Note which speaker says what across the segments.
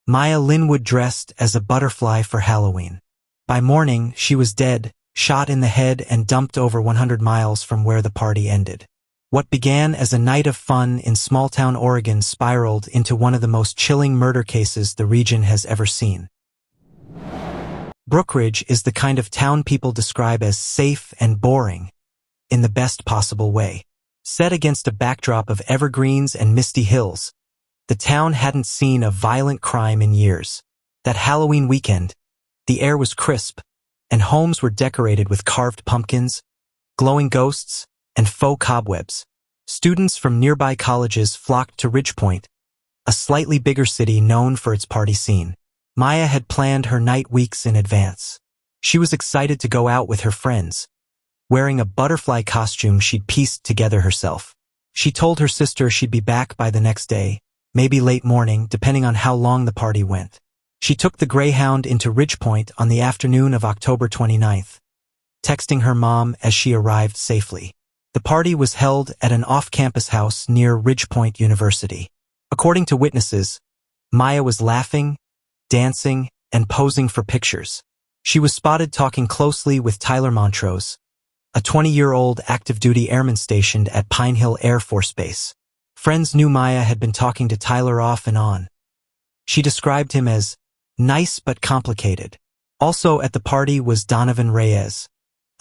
Speaker 1: Maya Linwood dressed as a butterfly for Halloween. By morning, she was dead, shot in the head and dumped over 100 miles from where the party ended. What began as a night of fun in small-town Oregon spiraled into one of the most chilling murder cases the region has ever seen. Brookridge is the kind of town people describe as safe and boring, in the best possible way. Set against a backdrop of evergreens and misty hills, the town hadn't seen a violent crime in years. That Halloween weekend, the air was crisp, and homes were decorated with carved pumpkins, glowing ghosts, and faux cobwebs. Students from nearby colleges flocked to Ridgepoint, a slightly bigger city known for its party scene. Maya had planned her night weeks in advance. She was excited to go out with her friends, wearing a butterfly costume she'd pieced together herself. She told her sister she'd be back by the next day, maybe late morning, depending on how long the party went. She took the Greyhound into Ridgepoint on the afternoon of October 29th, texting her mom as she arrived safely. The party was held at an off-campus house near Ridgepoint University. According to witnesses, Maya was laughing, dancing, and posing for pictures. She was spotted talking closely with Tyler Montrose, a 20-year-old active-duty airman stationed at Pinehill Air Force Base. Friends knew Maya had been talking to Tyler off and on. She described him as nice but complicated. Also at the party was Donovan Reyes,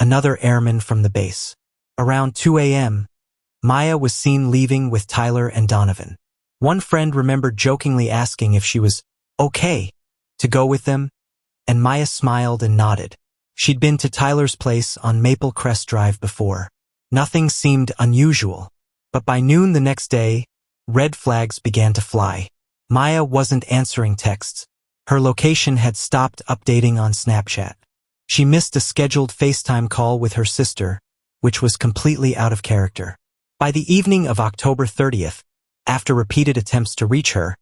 Speaker 1: another airman from the base. Around 2 a.m., Maya was seen leaving with Tyler and Donovan. One friend remembered jokingly asking if she was okay to go with them, and Maya smiled and nodded. She'd been to Tyler's place on Maple Crest Drive before. Nothing seemed unusual, but by noon the next day, red flags began to fly. Maya wasn't answering texts. Her location had stopped updating on Snapchat. She missed a scheduled FaceTime call with her sister, which was completely out of character. By the evening of October 30th, after repeated attempts to reach her,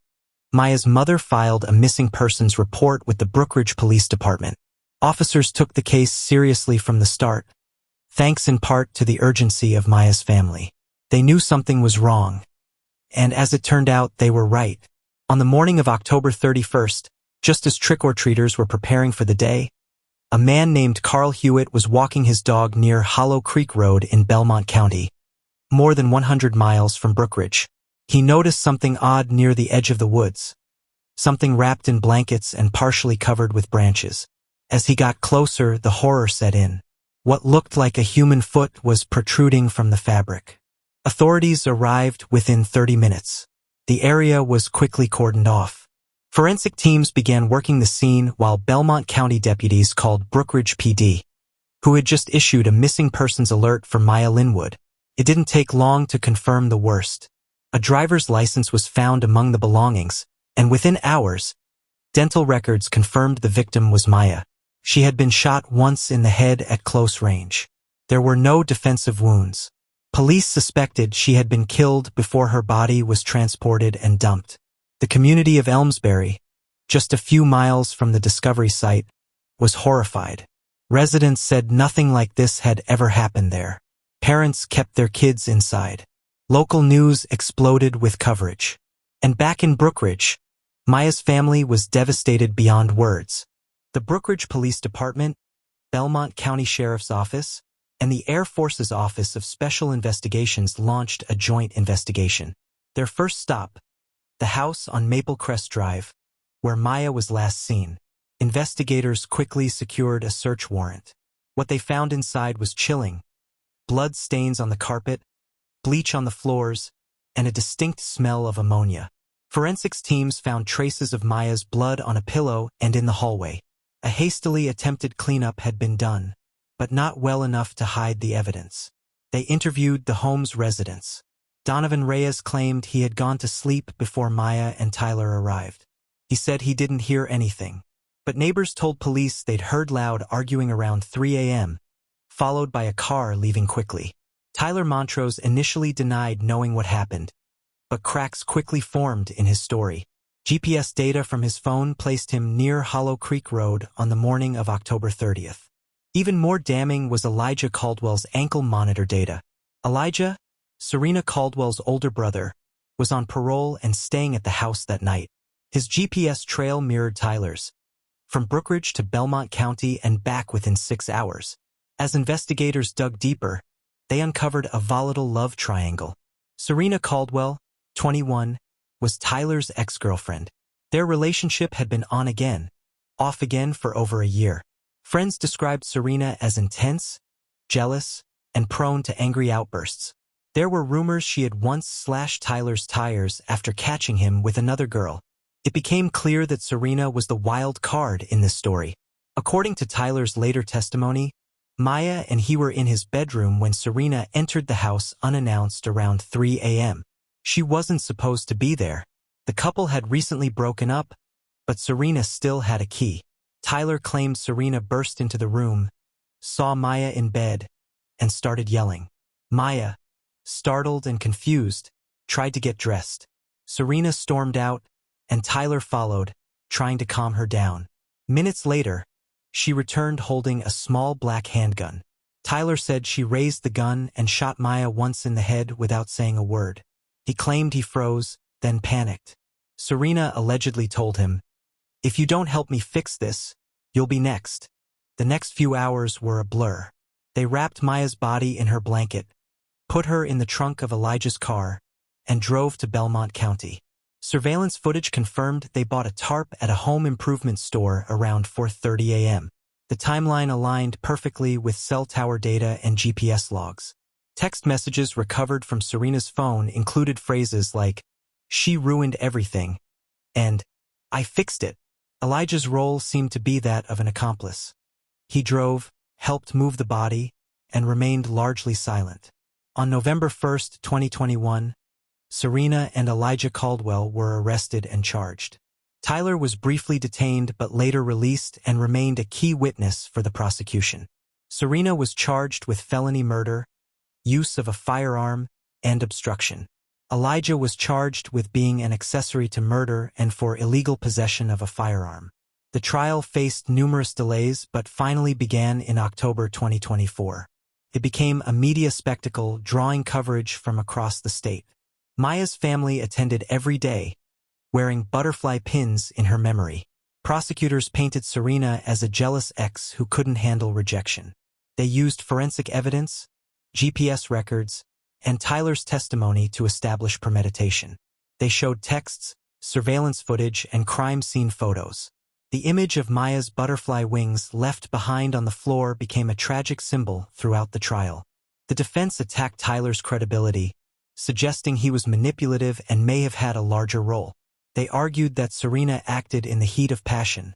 Speaker 1: Maya's mother filed a missing persons report with the Brookridge Police Department. Officers took the case seriously from the start, thanks in part to the urgency of Maya's family. They knew something was wrong, and as it turned out, they were right. On the morning of October 31st, just as trick-or-treaters were preparing for the day, a man named Carl Hewitt was walking his dog near Hollow Creek Road in Belmont County, more than 100 miles from Brookridge. He noticed something odd near the edge of the woods, something wrapped in blankets and partially covered with branches. As he got closer, the horror set in. What looked like a human foot was protruding from the fabric. Authorities arrived within 30 minutes. The area was quickly cordoned off. Forensic teams began working the scene while Belmont County deputies called Brookridge PD, who had just issued a missing persons alert for Maya Linwood. It didn't take long to confirm the worst. A driver's license was found among the belongings, and within hours, dental records confirmed the victim was Maya. She had been shot once in the head at close range. There were no defensive wounds. Police suspected she had been killed before her body was transported and dumped. The community of Elmsbury, just a few miles from the discovery site, was horrified. Residents said nothing like this had ever happened there. Parents kept their kids inside. Local news exploded with coverage. And back in Brookridge, Maya's family was devastated beyond words. The Brookridge Police Department, Belmont County Sheriff's Office, and the Air Force's Office of Special Investigations launched a joint investigation. Their first stop, the house on Maple Crest Drive, where Maya was last seen. Investigators quickly secured a search warrant. What they found inside was chilling. Blood stains on the carpet, bleach on the floors, and a distinct smell of ammonia. Forensics teams found traces of Maya's blood on a pillow and in the hallway. A hastily attempted cleanup had been done, but not well enough to hide the evidence. They interviewed the home's residents. Donovan Reyes claimed he had gone to sleep before Maya and Tyler arrived. He said he didn't hear anything, but neighbors told police they'd heard loud arguing around 3 a.m., followed by a car leaving quickly. Tyler Montrose initially denied knowing what happened, but cracks quickly formed in his story. GPS data from his phone placed him near Hollow Creek Road on the morning of October 30th. Even more damning was Elijah Caldwell's ankle monitor data. Elijah, Serena Caldwell's older brother, was on parole and staying at the house that night. His GPS trail mirrored Tyler's, from Brookridge to Belmont County and back within 6 hours. As investigators dug deeper, they uncovered a volatile love triangle. Serena Caldwell, 21, was Tyler's ex-girlfriend. Their relationship had been on again, off again for over a year. Friends described Serena as intense, jealous, and prone to angry outbursts. There were rumors she had once slashed Tyler's tires after catching him with another girl. It became clear that Serena was the wild card in this story. According to Tyler's later testimony, Maya and he were in his bedroom when Serena entered the house unannounced around 3 a.m. She wasn't supposed to be there. The couple had recently broken up, but Serena still had a key. Tyler claimed Serena burst into the room, saw Maya in bed, and started yelling. Maya, startled and confused, tried to get dressed. Serena stormed out, and Tyler followed, trying to calm her down. Minutes later, she returned holding a small black handgun. Tyler said she raised the gun and shot Maya once in the head without saying a word. He claimed he froze, then panicked. Serena allegedly told him, "If you don't help me fix this, you'll be next." The next few hours were a blur. They wrapped Maya's body in her blanket, put her in the trunk of Elijah's car, and drove to Belmont County. Surveillance footage confirmed they bought a tarp at a home improvement store around 4:30 a.m. The timeline aligned perfectly with cell tower data and GPS logs. Text messages recovered from Serena's phone included phrases like, "She ruined everything," and "I fixed it." Elijah's role seemed to be that of an accomplice. He drove, helped move the body, and remained largely silent. On November 1, 2021, Serena and Elijah Caldwell were arrested and charged. Tyler was briefly detained but later released and remained a key witness for the prosecution. Serena was charged with felony murder, use of a firearm, and obstruction. Elijah was charged with being an accessory to murder and for illegal possession of a firearm. The trial faced numerous delays but finally began in October 2024. It became a media spectacle, drawing coverage from across the state. Maya's family attended every day, wearing butterfly pins in her memory. Prosecutors painted Serena as a jealous ex who couldn't handle rejection. They used forensic evidence, GPS records, and Tyler's testimony to establish premeditation. They showed texts, surveillance footage, and crime scene photos. The image of Maya's butterfly wings left behind on the floor became a tragic symbol throughout the trial. The defense attacked Tyler's credibility, suggesting he was manipulative and may have had a larger role. They argued that Serena acted in the heat of passion,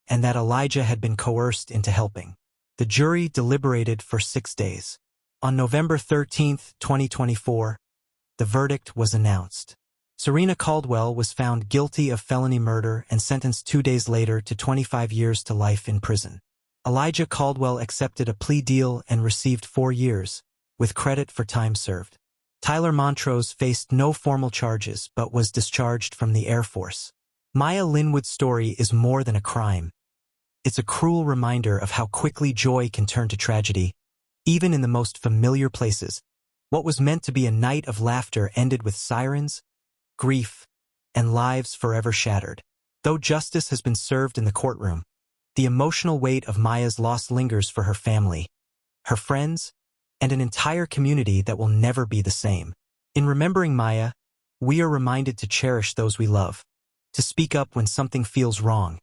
Speaker 1: and that Elijah had been coerced into helping. The jury deliberated for 6 days. On November 13, 2024, the verdict was announced. Serena Caldwell was found guilty of felony murder and sentenced 2 days later to 25 years to life in prison. Elijah Caldwell accepted a plea deal and received 4 years, with credit for time served. Tyler Montrose faced no formal charges but was discharged from the Air Force. Maya Linwood's story is more than a crime. It's a cruel reminder of how quickly joy can turn to tragedy, even in the most familiar places. What was meant to be a night of laughter ended with sirens, grief, and lives forever shattered. Though justice has been served in the courtroom, the emotional weight of Maya's loss lingers for her family, her friends, and an entire community that will never be the same. In remembering Maya, we are reminded to cherish those we love, to speak up when something feels wrong,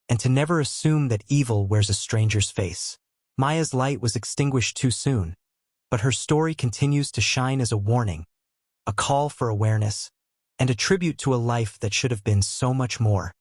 Speaker 1: and to never assume that evil wears a stranger's face. Maya's light was extinguished too soon, but her story continues to shine as a warning, a call for awareness, and a tribute to a life that should have been so much more.